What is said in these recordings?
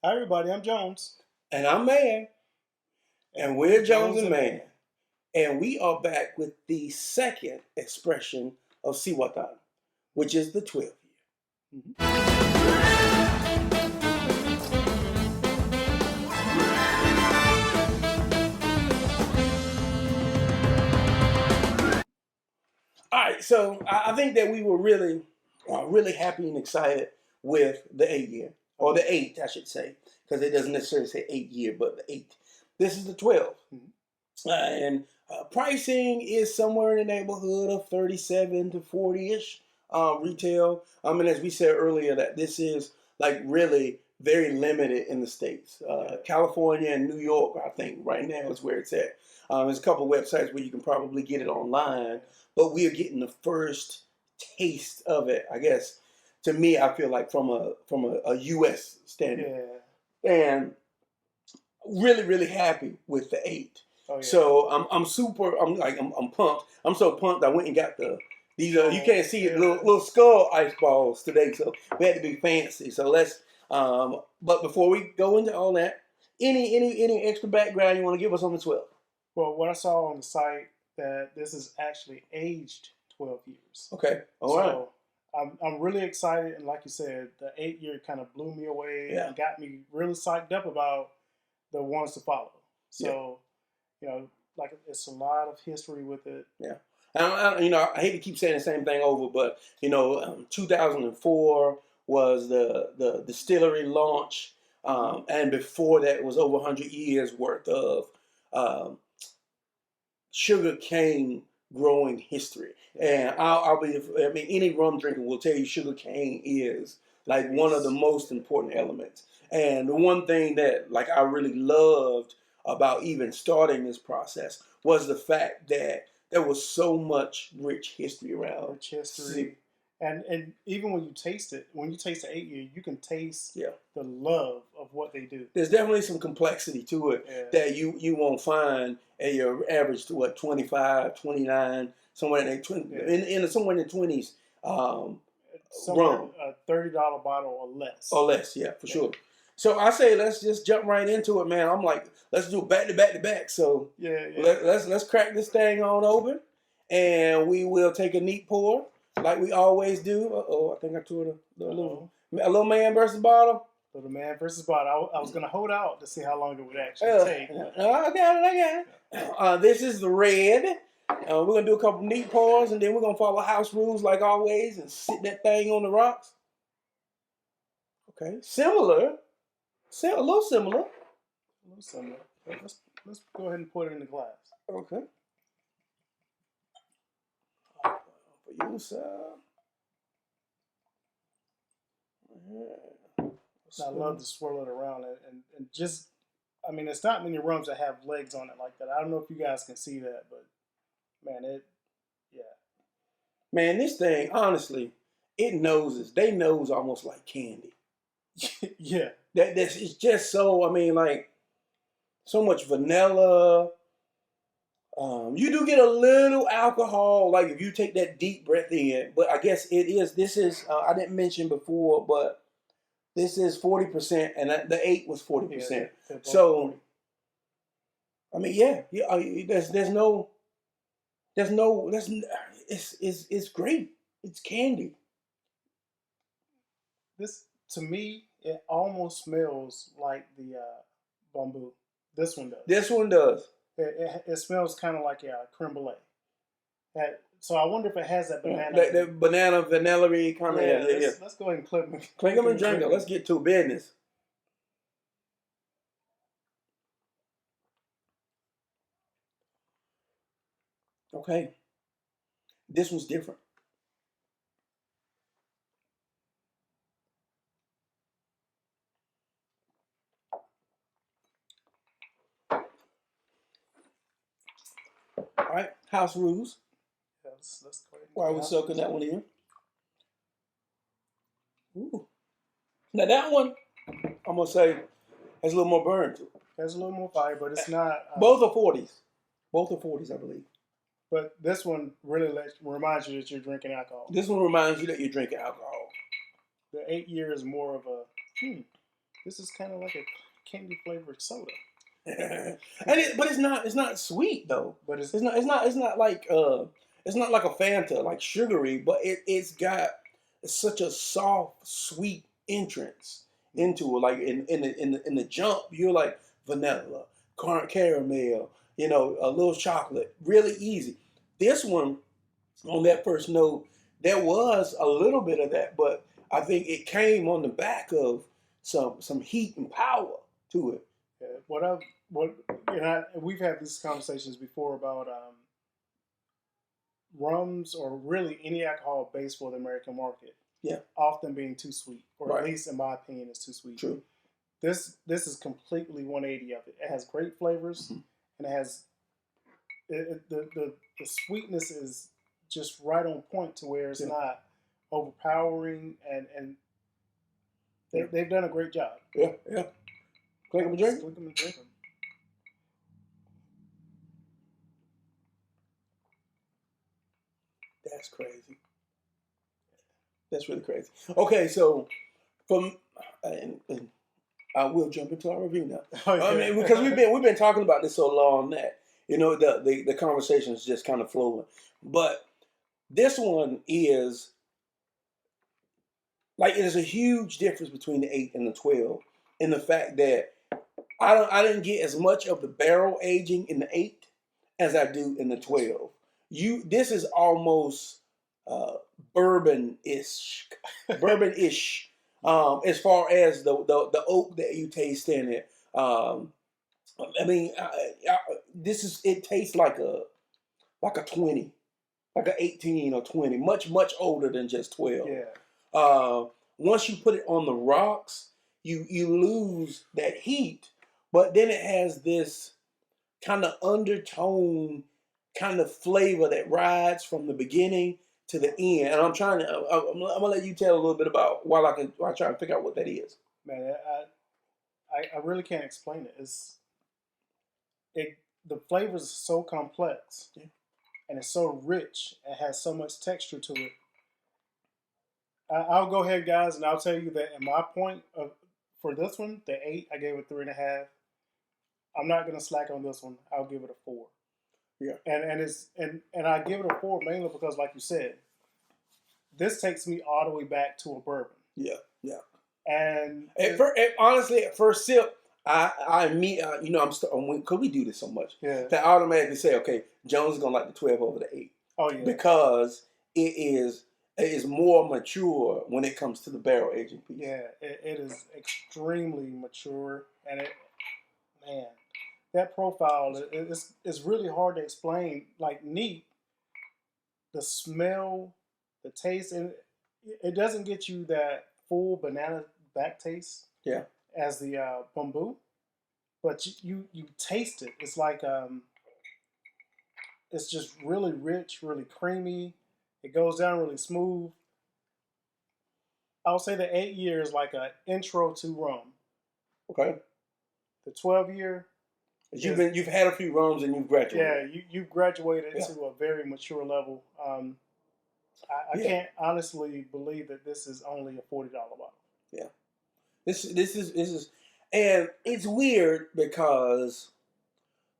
Hi, everybody. I'm Jones. And I'm Mann. And we're Jones and Mann. And we are back with the second expression of Cihuatan, which is the 12th year. All right, so I think that we were really happy and excited with the 8 year, or the 8, I should say, because it doesn't necessarily say 8 year, but the 8. This is the 12. And pricing is somewhere in the neighborhood of 37 to 40-ish retail. And as we said earlier, that this is like really very limited in the States. California and New York, I think, right now is where it's at. There's a couple websites where you can probably get it online, but we are getting the first taste of it, I guess. To me, I feel like from a U.S. standard. Yeah. And really happy with the 8. Oh, yeah. So I'm pumped. I'm so pumped I went and got these you can't see it, little skull ice balls today, so we had to be fancy. So let's but before we go into all that, any extra background you want to give us on the 12? Well, what I saw on the site that this is actually aged 12 years. Okay. All right. So I'm really excited, and like you said, the 8 year kind of blew me away and got me really psyched up about the ones to follow. So, you know, like it's a lot of history with it. Yeah. I hate to keep saying the same thing over, but 2004 was the distillery launch, and before that it was over 100 years worth of sugar cane growing history. And any rum drinker will tell you sugar cane is like one of the most important elements. And the one thing that like I really loved about even starting this process was the fact that there was so much rich history around. Rich history. And even when you taste it, when you taste the 8 year, you can taste the love of what they do. There's definitely some complexity to it that you won't find at your average 25, 29, somewhere in the somewhere in the 20s. Rum. A $30 bottle or less. Or less, for sure. So I say let's just jump right into it, man. I'm like, let's do it back to back. So let's crack this thing on open, and we will take a neat pour like we always do. I think I threw a little man versus bottle. Little man versus bottle. I was gonna hold out to see how long it would actually take. I got it. This is the red. We're gonna do a couple neat pours, and then we're gonna follow house rules like always and sit that thing on the rocks. Okay, a little similar. Let's go ahead and put it in the glass. Okay. For you, sir. I love to swirl it around and just, I mean, it's not many rums that have legs on it like that. I don't know if you guys can see that, but man, Man, this thing, honestly, it noses. They nose almost like candy. Yeah. It's just so, I mean, like, so much vanilla. You do get a little alcohol, like if you take that deep breath in, but I guess this is, I didn't mention before, but this is 40%, and the 8 was 40%. So, 40. I mean, it's great. It's candy. This, to me, it almost smells like the bamboo. This one does. This one does. It smells kind of like creme brulee. So I wonder if it has that banana. That banana vanilla-y kind of. Let's go ahead and clink them and drink it. Let's get to business. Okay. This one's different. All right, house rules. Let's go ahead. While we're soaking that one in. Ooh. Now that one, I'm gonna say, has a little more burn to it. Has a little more fire, but it's not. Both are 40s. Both are 40s, I believe. But this one really reminds you that you're drinking alcohol. This one reminds you that you're drinking alcohol. The 8 year is more of a this is kind of like a candy flavored soda. But it's not sweet though. But it's not like a Fanta, like sugary, but it's got such a soft, sweet entrance into it. Like in the jump, you're like vanilla, caramel, a little chocolate, really easy. This one, on that first note, there was a little bit of that, but I think it came on the back of some heat and power to it. Yeah, we've had these conversations before about rums or really any alcohol based for the American market. Yeah, often being too sweet, or right. At least in my opinion, is too sweet. True. This is completely 180 of it. It has great flavors, and it has the sweetness is just right on point to where it's not overpowering, and they've done a great job. Yeah. Click them and drink. Click them and drink them. That's crazy. That's really crazy. Okay, so and I will jump into our review now. I mean, because we've been talking about this so long that the conversation is just kind of flowing. But this one is like, there's a huge difference between the 8 and the 12 in the fact that I didn't get as much of the barrel aging in the 8 as I do in the 12. This is almost bourbon-ish, as far as the oak that you taste in it. I mean, it tastes like a 20, like an 18 or 20, much older than just 12. Yeah. Once you put it on the rocks, you lose that heat, but then it has this kind of undertone, kind of flavor that rides from the beginning to the end. And I'm gonna let you tell a little bit about while I try to figure out what that is. Man, I really can't explain it. The flavors are so complex, and it's so rich. It has so much texture to it. I'll go ahead, guys, and I'll tell you that in my point for this one, the 8, I gave it 3.5. I'm not gonna slack on this one. I'll give it a 4. Yeah, and I give it a 4 mainly because, like you said, this takes me all the way back to a bourbon. Yeah. And honestly, at first sip, I mean, because we do this so much, that I automatically say, okay, Jones is gonna like the 12 over the 8. Oh yeah, because it is more mature when it comes to the barrel aging piece. Yeah, it is extremely mature, and that profile is really hard to explain. Like, neat, the smell, the taste, and it doesn't get you that full banana back taste. Yeah. As the bamboo, but you taste it. It's like it's just really rich, really creamy. It goes down really smooth. I would say the 8 year is like an intro to rum. Okay. The 12-year. You've had a few rums and you've graduated. Yeah, you've graduated to a very mature level. I can't honestly believe that this is only a $40 bottle. Yeah. This is, and it's weird because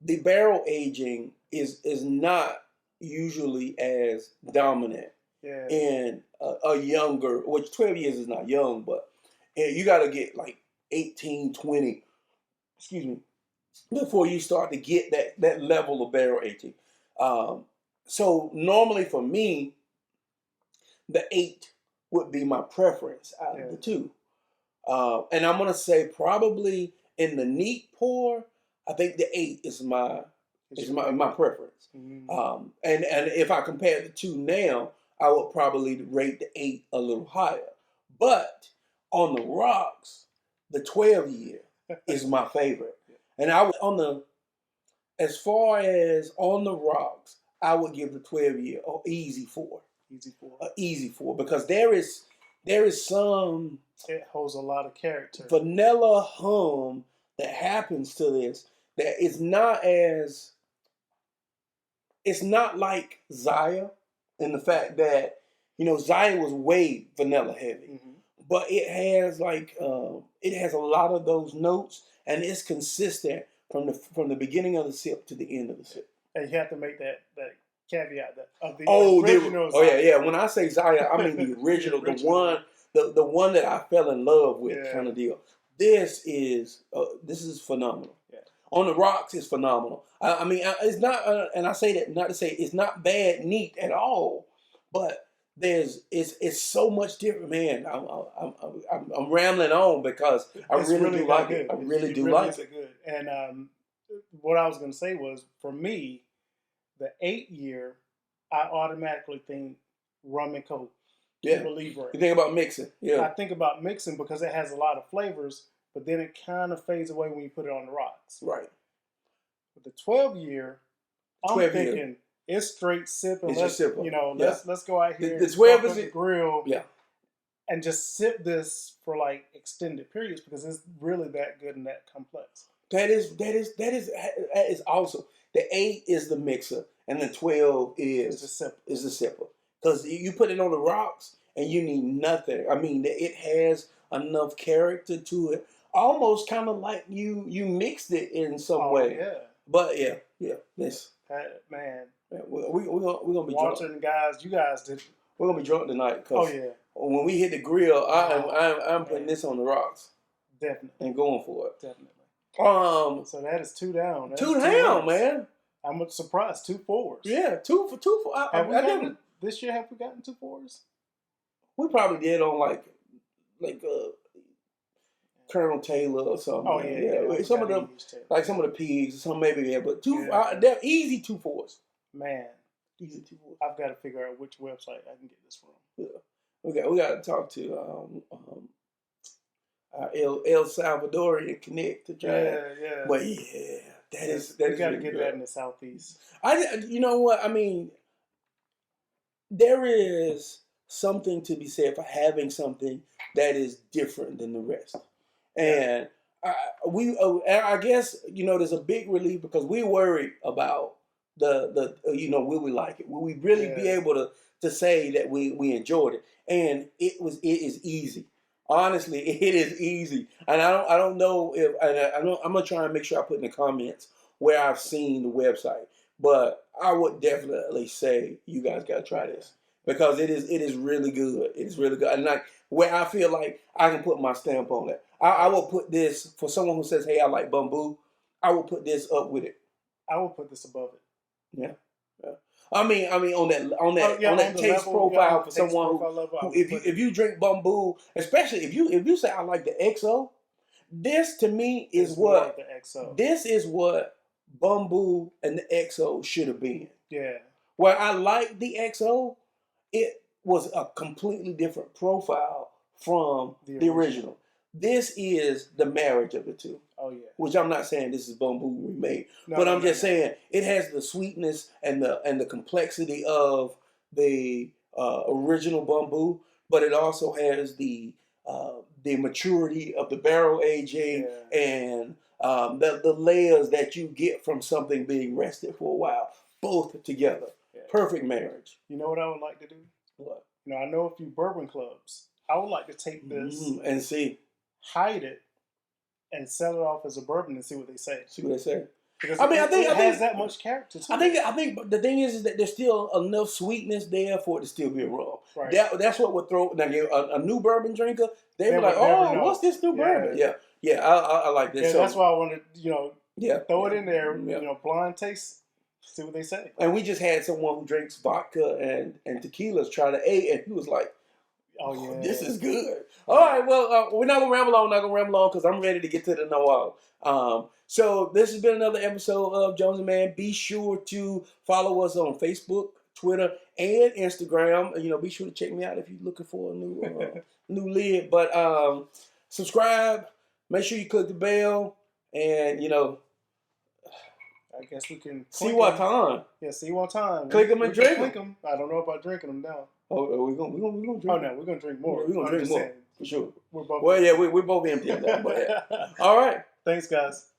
the barrel aging is not usually as dominant in a younger, which 12 years is not young, but you got to get like 18, 20, before you start to get that level of barrel aging. So normally for me, the 8 would be my preference out of the 2. And I'm gonna say probably in the neat pour, I think the 8 is my preference. Mm-hmm. And if I compare the 2 now, I would probably rate the 8 a little higher. But on the rocks, the 12 year is my favorite. And as far as on the rocks, I would give the 12 year an easy 4. Easy 4 because there is some. It holds a lot of character. Vanilla hum that happens to this that is not as. It's not like Zaya in the fact that Zaya was way vanilla heavy, but it has it has a lot of those notes, and it's consistent from the beginning of the sip to the end of the sip. And you have to make that caveat of the original. Yeah. When I say Zion, I mean the original, the one that I fell in love with, kind of deal. This is phenomenal. Yeah. On the rocks is phenomenal. I mean, it's not, and I say that not to say it's not bad, neat at all, but it's so much different, man. I'm rambling on because I really do like it. I really do like it. Good. And what I was going to say was, for me, the 8 year, I automatically think rum and coke. Yeah. You think about mixing. Yeah. I think about mixing because it has a lot of flavors, but then it kind of fades away when you put it on the rocks. Right. With the 12 year, I'm thinking it's straight sipping. Let's go out here. The 12 is the grill. Yeah. And just sip this for like extended periods because it's really that good and that complex. That is awesome. The 8 is the mixer, and the 12 is the sipper. Because you put it on the rocks, and you need nothing. I mean, it has enough character to it, almost kind of like you mixed it in some way. Yeah. But yeah. This man, we're gonna be Walter drunk. And guys, you guys did. We're gonna be drunk tonight. Yeah. When we hit the grill, I'm putting this on the rocks. Definitely. And going for it. Definitely. So that is 2 down. That's 2 down, man. I'm surprised. 2 4s. Yeah, 2 for 2 for. This year, have we gotten 2 4s? We probably did on like Colonel Taylor or something. Oh yeah. Some of them, like some of the pigs, some maybe but 2. They're easy 2 4s. Man, easy 2 4s. I've got to figure out which website I can get this from. Yeah, we got to talk to El Salvadorian Connect to try. Yeah. But yeah, that we got to get that in the Southeast. You know what I mean? There is something to be said for having something that is different than the rest, and I guess there's a big relief because we worried about the will we like it? Will we really be able to say that we enjoyed it? And it is easy. Honestly, it is easy, and I don't know if I'm gonna try and make sure I put in the comments where I've seen the website, but I would definitely say you guys gotta try this because it is really good. It is really good, and like where I feel like I can put my stamp on it. I will put this for someone who says, "Hey, I like bamboo." I will put this up with it. I will put this above it. Yeah. I mean, on that taste profile for someone who if you drink bamboo, especially if you say I like the XO, this to me is what the XO. This is what bamboo and the XO should have been. Yeah. Where I like the XO, it was a completely different profile from the original. This is the marriage of the two. Oh yeah. Which I'm not saying this is bamboo remade, but I'm just saying it has the sweetness and the complexity of the original bamboo, but it also has the maturity of the barrel aging and the layers that you get from something being rested for a while, both together. Yeah. Perfect marriage. You know what I would like to do? What? I know a few bourbon clubs. I would like to take this and see, hide it, and sell it off as a bourbon and see what they say. Because I think it has that much character to it. I think the thing is that there's still enough sweetness there for it to still be a rum. Right. That's what would throw a new bourbon drinker. They were like, "Oh, what's this new bourbon?" Yeah. I like this. Yeah, that's why I wanted throw it in there. Blind taste. See what they say. And we just had someone who drinks vodka and tequilas try the 8, and he was like, "Oh yeah, this is good." All right, well, we're not gonna ramble on because I'm ready to get to the know-all. So this has been another episode of Jones and Mann. Be sure to follow us on Facebook, Twitter, and Instagram. Be sure to check me out if you're looking for a new lid. But subscribe. Make sure you click the bell, and I guess we can. Cihuatan. Yeah, Cihuatan. Click them and drink them. Click them. I don't know about drinking them now. Oh, we're gonna drink. Oh no, we're gonna drink more. We're gonna drink more for sure. We're both. Well, yeah, we're both empty of that. But yeah. All right. Thanks, guys.